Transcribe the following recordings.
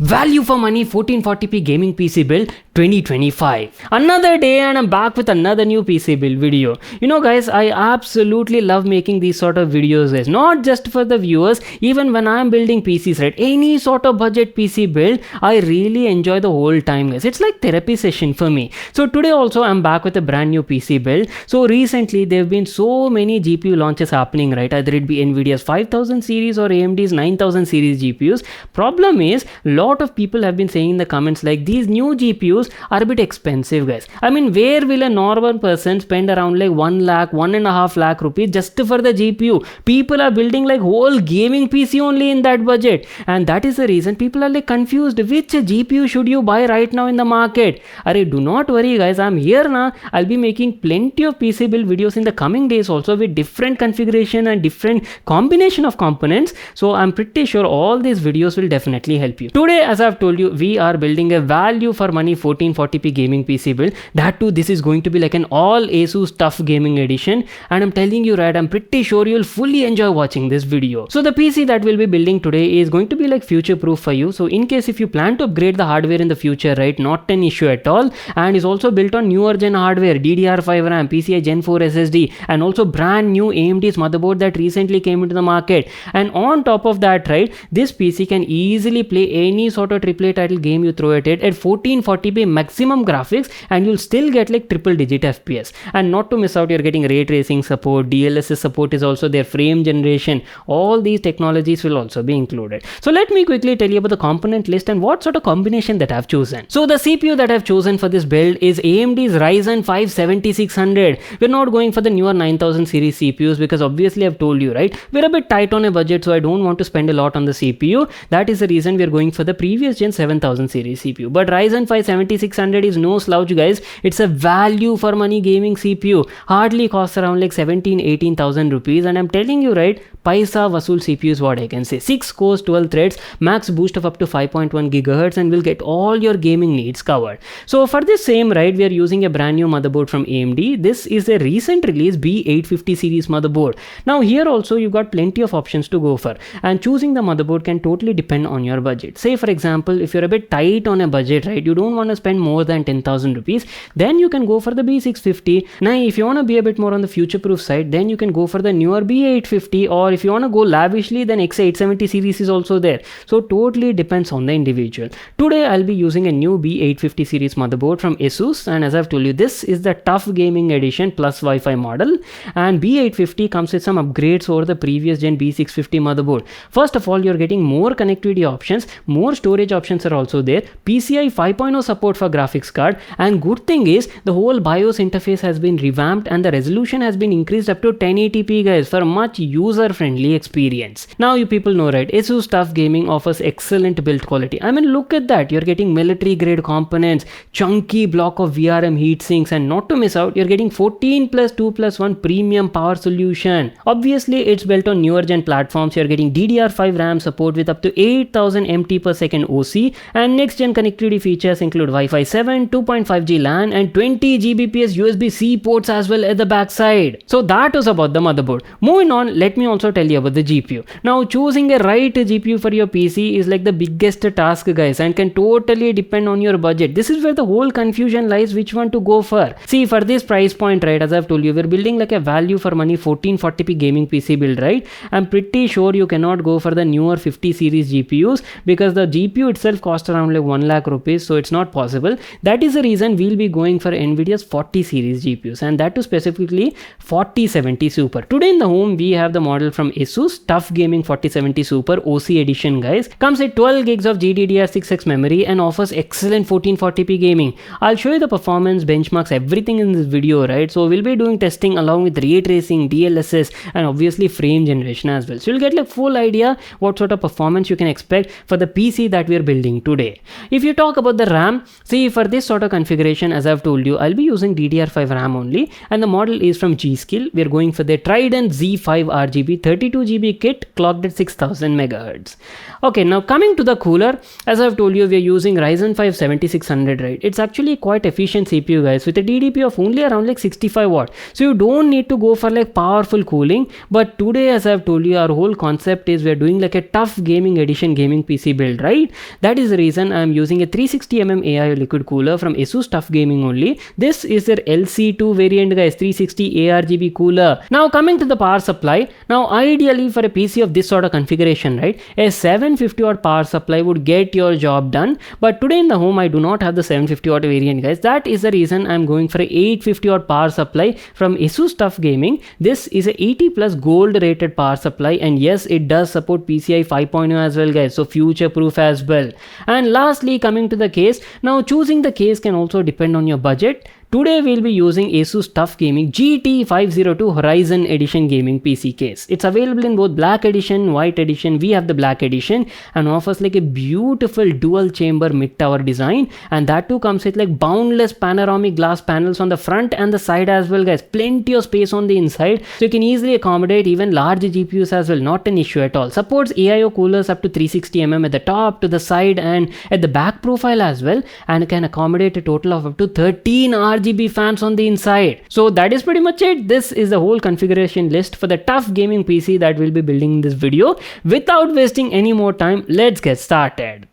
Value for money 1440p gaming PC build 2025. Another day and I'm back with another new PC build video. You know guys, I absolutely love making these sort of videos guys. Not just for the viewers, even when I'm building PCs, right? Any sort of budget PC build, I really enjoy the whole time guys. It's like therapy session for me. So today also I'm back with a brand new PC build. So recently there have been so many GPU launches happening, right? Either it be Nvidia's 5000 series or AMD's 9000 series GPUs. Problem is, lot of people have been saying in the comments like these new GPUs are a bit expensive guys. I mean, where will a normal person spend around like 1 lakh, 1.5 lakh rupees just for the GPU? People are building like whole gaming PC only in that budget, and that is the reason people are like confused. Which GPU should you buy right now in the market? Arey, do not worry guys, I'm here now. I'll be making plenty of PC build videos in the coming days also with different configuration and different combination of components. So I'm pretty sure all these videos will definitely help you. Today, as I've told you, we are building a value for money 1440p gaming PC build. That too, this is going to be like an all Asus tough gaming edition, and I'm telling you right, I'm pretty sure you'll fully enjoy watching this video. So the PC that we'll be building today is going to be like future proof for you. So in case if you plan to upgrade the hardware in the future, right, not an issue at all, and is also built on newer gen hardware, DDR5 RAM, PCI Gen 4 SSD, and also brand new AMD's motherboard that recently came into the market. And on top of that, right, this PC can easily play any sort of AAA title game you throw at it at 1440p maximum graphics, and you'll still get like triple digit FPS. And not to miss out, you're getting ray tracing support, DLSS support is also there, frame generation, all these technologies will also be included. So let me quickly tell you about the component list and what sort of combination that I've chosen. So the CPU that I've chosen for this build is AMD's Ryzen 5 7600. We're not going for the newer 9000 series CPUs because obviously I've told you, right, we're a bit tight on a budget, so I don't want to spend a lot on the CPU. That is the reason we're going for the previous gen 7000 series CPU. But Ryzen 5 7600 is no slouch guys. It's a value for money gaming CPU. Hardly costs around like 17,000-18,000 rupees, and I'm telling you right, Paisa Vasool CPU is what I can say. 6 cores, 12 threads, max boost of up to 5.1 GHz, and will get all your gaming needs covered. So for this same, right, we are using a brand new motherboard from AMD. This is a recent release B850 series motherboard. Now here also you got plenty of options to go for, and choosing the motherboard can totally depend on your budget. Say for example, if you're a bit tight on a budget, right, you don't want to spend more than 10,000 rupees, then you can go for the B650. Now if you want to be a bit more on the future proof side, then you can go for the newer B850, or if you want to go lavishly, then X870 series is also there. So totally depends on the individual. Today I'll be using a new B850 series motherboard from Asus, and as I've told you, this is the tough gaming edition plus Wi-Fi model, and B850 comes with some upgrades over the previous gen B650 motherboard. First of all, you're getting more connectivity options, more storage options are also there, PCI 5.0 support for graphics card, and good thing is the whole BIOS interface has been revamped and the resolution has been increased up to 1080p guys for a much user friendly experience. Now you people know, right, Asus tough gaming offers excellent build quality. I mean, look at that, you're getting military grade components, chunky block of VRM heatsinks, and not to miss out, you're getting 14+2+1 premium power solution. Obviously it's built on newer gen platforms. You're getting DDR5 RAM support with up to 8000 MT per second OC, and next gen connectivity features include Wi-Fi 7, 2.5G LAN, and 20 Gbps USB-C ports as well at the back side. So that was about the motherboard. Moving on, let me also tell you about the GPU. Now choosing a right GPU for your PC is like the biggest task guys, and can totally depend on your budget. This is where the whole confusion lies, which one to go for. See, for this price point, right, as I've told you, we're building like a value for money 1440p gaming PC build, right? I'm pretty sure you cannot go for the newer 50 series GPUs because the GPU itself costs around like 1 lakh rupees, so it's not possible. That is the reason we'll be going for Nvidia's 40 series GPUs, and that too specifically 4070 Super. Today in the home we have the model from Asus tough gaming 4070 Super OC edition guys. Comes with 12 gigs of GDDR6X memory and offers excellent 1440p gaming. I'll show you the performance benchmarks, everything in this video, right? So we'll be doing testing along with ray tracing, DLSS, and obviously frame generation as well. So you'll get like full idea what sort of performance you can expect for the PC that we are building today. If you talk about the RAM, See, for this sort of configuration, as I've told you, I'll be using DDR5 RAM only, and the model is from G-Skill. We're going for the Trident Z5 RGB 32GB kit clocked at 6000 MHz. Okay, now coming to the cooler, as I've told you, we're using Ryzen 5 7600, right? It's actually quite efficient CPU, guys, with a DDP of only around like 65 watt. So you don't need to go for like powerful cooling. But today, as I've told you, our whole concept is we're doing like a tough gaming edition gaming PC build, right? That is the reason I'm using a 360mm AI liquid cooler from Asus Tough Gaming only. This is their LC2 variant, guys, 360 ARGB cooler. Now coming to the power supply, now ideally for a PC of this sort of configuration, right, a 750 watt power supply would get your job done. But today in the home I do not have the 750 watt variant, guys. That is the reason I'm going for a 850 watt power supply from Asus Tough Gaming. This is a 80 plus gold rated power supply, and yes, it does support PCI 5.0 as well, guys, so future proof as well. And lastly, coming to the case, now choosing the case can also depend on your budget. Today we'll be using Asus Tough Gaming GT502 Horizon Edition gaming PC case. It's available in both black edition, white edition. We have the black edition and offers like a beautiful dual chamber mid-tower design, and that too comes with like boundless panoramic glass panels on the front and the side as well, guys. Plenty of space on the inside, so you can easily accommodate even large GPUs as well. Not an issue at all. Supports AIO coolers up to 360mm at the top, to the side and at the back profile as well, and can accommodate a total of up to 13 RGB fans on the inside. So that is pretty much it. This is the whole configuration list for the tough gaming PC that we'll be building in this video. Without wasting any more time, let's get started.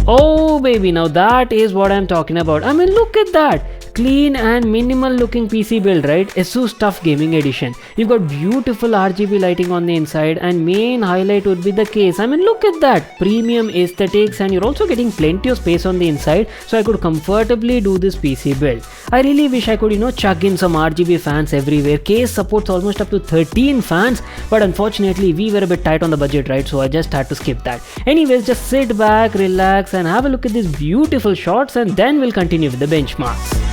Oh baby, now that is what I'm talking about. I mean, look at that. Clean and minimal looking PC build, right? Asus Tough Gaming Edition. You've got beautiful RGB lighting on the inside, and main highlight would be the case. I mean, look at that. Premium aesthetics, and you're also getting plenty of space on the inside, so I could comfortably do this PC build. I really wish I could, chuck in some RGB fans everywhere. Case supports almost up to 13 fans, but unfortunately we were a bit tight on the budget, right? So I just had to skip that. Anyways, just sit back, relax, and have a look at these beautiful shots, and then we'll continue with the benchmarks.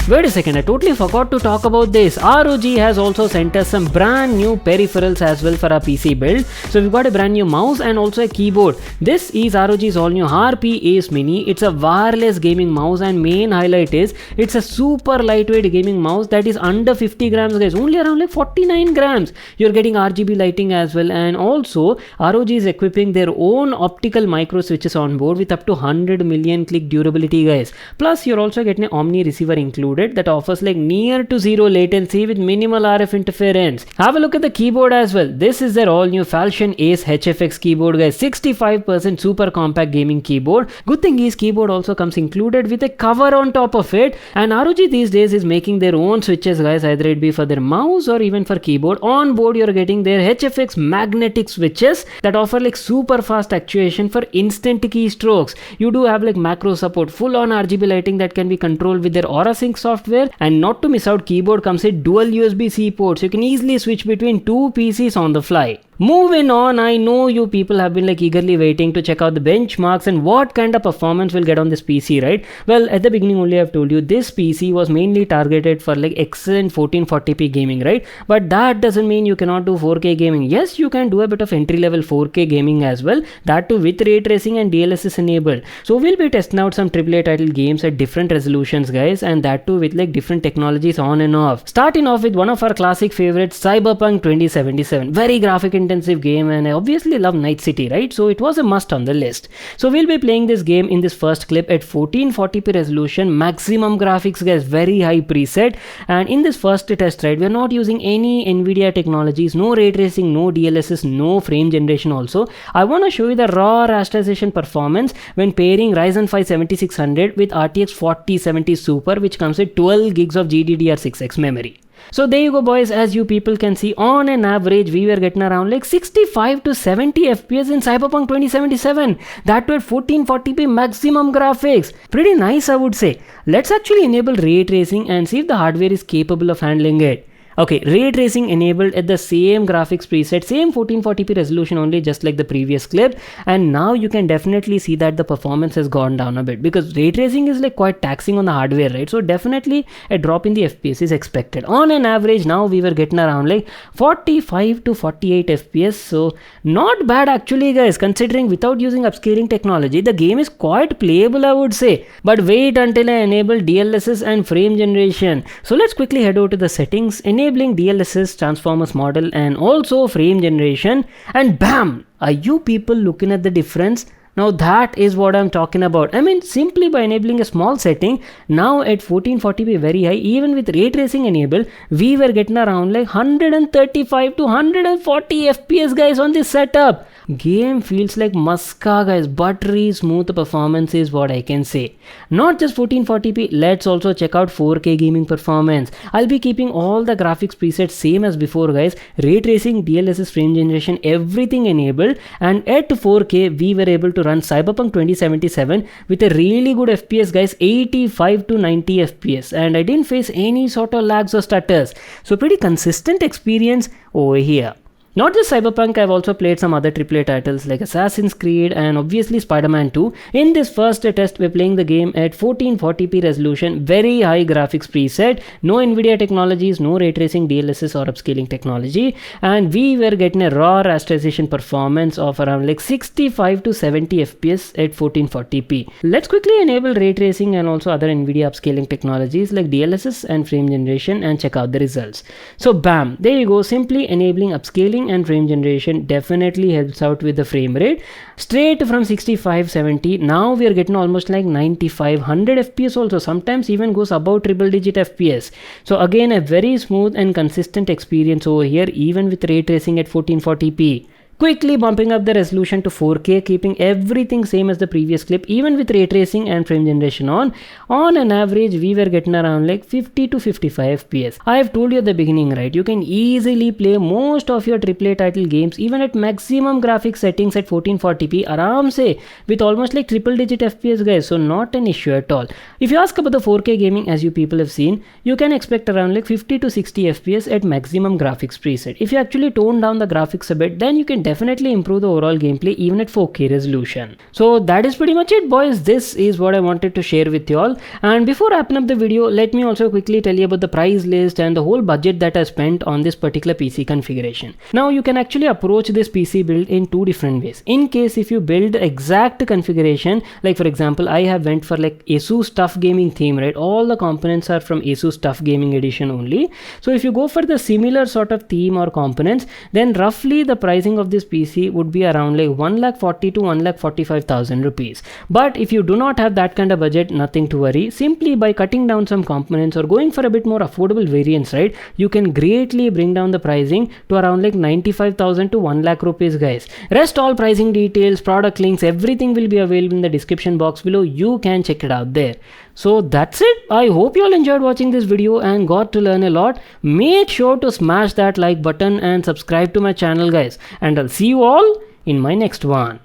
Wait a second, I totally forgot to talk about this. ROG has also sent us some brand new peripherals as well for our PC build. So we've got a brand new mouse and also a keyboard. This is ROG's all new RP Ace Mini. It's a wireless gaming mouse, and main highlight is it's a super lightweight gaming mouse that is under 50 grams, guys. Only around like 49 grams. You're getting RGB lighting as well, and also ROG is equipping their own optical micro switches on board with up to 100 million click durability, guys. Plus you're also getting an Omni receiver included that offers like near to zero latency with minimal RF interference. Have a look at the keyboard as well. This is their all new Falcon Ace HFX keyboard, guys. 65% super compact gaming keyboard. Good thing is keyboard also comes included with a cover on top of it, and ROG these days is making their own switches, guys, either it be for their mouse or even for keyboard. On board you're getting their HFX magnetic switches that offer like super fast actuation for instant keystrokes. You do have like macro support, full on RGB lighting that can be controlled with their Aura Sync software, and not to miss out, keyboard comes with dual USB-C ports. You can easily switch between two PCs on the fly. Moving on, I know you people have been like eagerly waiting to check out the benchmarks and what kind of performance we'll get on this PC, right? Well, at the beginning only I've told you this PC was mainly targeted for like excellent 1440p gaming, right? But that doesn't mean you cannot do 4K gaming. Yes, you can do a bit of entry level 4K gaming as well, that too with ray tracing and DLSS enabled. So we'll be testing out some AAA title games at different resolutions, guys, and that too with like different technologies on and off. Starting off with one of our classic favorites, Cyberpunk 2077. Very graphic intensive game, and I obviously love Night City, right? So it was a must on the list. So we'll be playing this game in this first clip at 1440p resolution, maximum graphics, guys, very high preset. And in this first test, right, we're not using any Nvidia technologies, no ray tracing, no DLSS, no frame generation also. I want to show you the raw rasterization performance when pairing Ryzen 5 7600 with RTX 4070 Super, which comes with 12 gigs of GDDR6X memory. So there you go, boys. As you people can see, on an average we were getting around like 65 to 70 FPS in Cyberpunk 2077, that too at 1440p maximum graphics. Pretty nice, I would say. Let's actually enable ray tracing and see if the hardware is capable of handling it. Okay, ray tracing enabled at the same graphics preset, same 1440p resolution only, just like the previous clip. And now you can definitely see that the performance has gone down a bit because ray tracing is like quite taxing on the hardware, right? So definitely a drop in the FPS is expected. On an average, now we were getting around like 45 to 48 FPS. So not bad actually, guys, considering without using upscaling technology, the game is quite playable, I would say. But wait until I enable DLSS and frame generation. So let's quickly head over to the settings, enabling DLSS, transformers model, and also frame generation, and bam! Are you people looking at the difference? Now that is what I'm talking about. I mean, simply by enabling a small setting, now at 1440p very high, even with ray tracing enabled, we were getting around like 135 to 140 FPS, guys, on this setup. Game feels like muska, guys. Buttery smooth performance is what I can say. Not just 1440p, let's also check out 4K gaming performance. I'll be keeping all the graphics presets same as before, guys. Ray tracing, DLSS, frame generation, everything enabled. And at 4K, we were able to run Cyberpunk 2077 with a really good FPS, guys, 85 to 90 FPS. And I didn't face any sort of lags or stutters. So pretty consistent experience over here. Not just Cyberpunk, I've also played some other AAA titles like Assassin's Creed and obviously Spider-Man 2. In this first test, we're playing the game at 1440p resolution, very high graphics preset, no Nvidia technologies, no ray tracing, DLSS or upscaling technology, and we were getting a raw rasterization performance of around like 65 to 70 FPS at 1440p. Let's quickly enable ray tracing and also other Nvidia upscaling technologies like DLSS and frame generation and check out the results. So bam, there you go, simply enabling upscaling and frame generation definitely helps out with the frame rate. Straight from 65-70, now we are getting almost like 95-100 FPS also, sometimes even goes above triple digit FPS. So again, a very smooth and consistent experience over here, even with ray tracing at 1440p. Quickly bumping up the resolution to 4K, keeping everything same as the previous clip, even with ray tracing and frame generation on. On an average, we were getting around like 50 to 55 FPS. I have told you at the beginning, right, you can easily play most of your AAA title games even at maximum graphics settings at 1440p, aram se, with almost like triple digit FPS, guys, so not an issue at all. If you ask about the 4K gaming, as you people have seen, you can expect around like 50 to 60 FPS at maximum graphics preset. If you actually tone down the graphics a bit, then you can definitely improve the overall gameplay even at 4K resolution. So that is pretty much it, boys. This is what I wanted to share with you all. And before wrapping up the video, let me also quickly tell you about the price list and the whole budget that I spent on this particular PC configuration. Now you can actually approach this PC build in two different ways. In case if you build the exact configuration, like for example, I have went for like Asus Tough Gaming theme, right? All the components are from Asus Tough Gaming edition only. So if you go for the similar sort of theme or components, then roughly the pricing of this PC would be around like 1,40,000 to 1,45,000 rupees. But if you do not have that kind of budget, nothing to worry. Simply by cutting down some components or going for a bit more affordable variants, right, you can greatly bring down the pricing to around like 95,000 to 1 lakh rupees, guys. Rest all pricing details, product links, everything will be available in the description box below. You can check it out there. So that's it. I hope you all enjoyed watching this video and got to learn a lot. Make sure to smash that like button and subscribe to my channel, guys. And I'll see you all in my next one.